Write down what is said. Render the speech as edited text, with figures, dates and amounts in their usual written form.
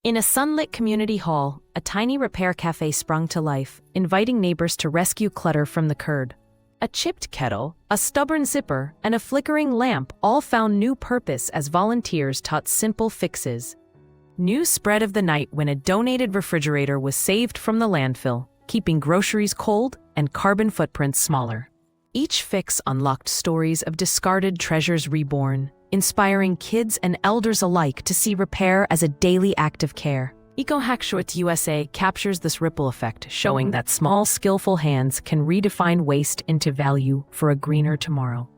In a sunlit community hall, a tiny repair cafe sprung to life, inviting neighbors to rescue clutter from the curb. A chipped kettle, a stubborn zipper, and a flickering lamp all found new purpose as volunteers taught simple fixes. News spread of the night when a donated refrigerator was saved from the landfill, keeping groceries cold and carbon footprints smaller. Each fix unlocked stories of discarded treasures reborn, inspiring kids and elders alike to see repair as a daily act of care. EcoHackshorts USA captures this ripple effect, showing that small, skillful hands can redefine waste into value for a greener tomorrow.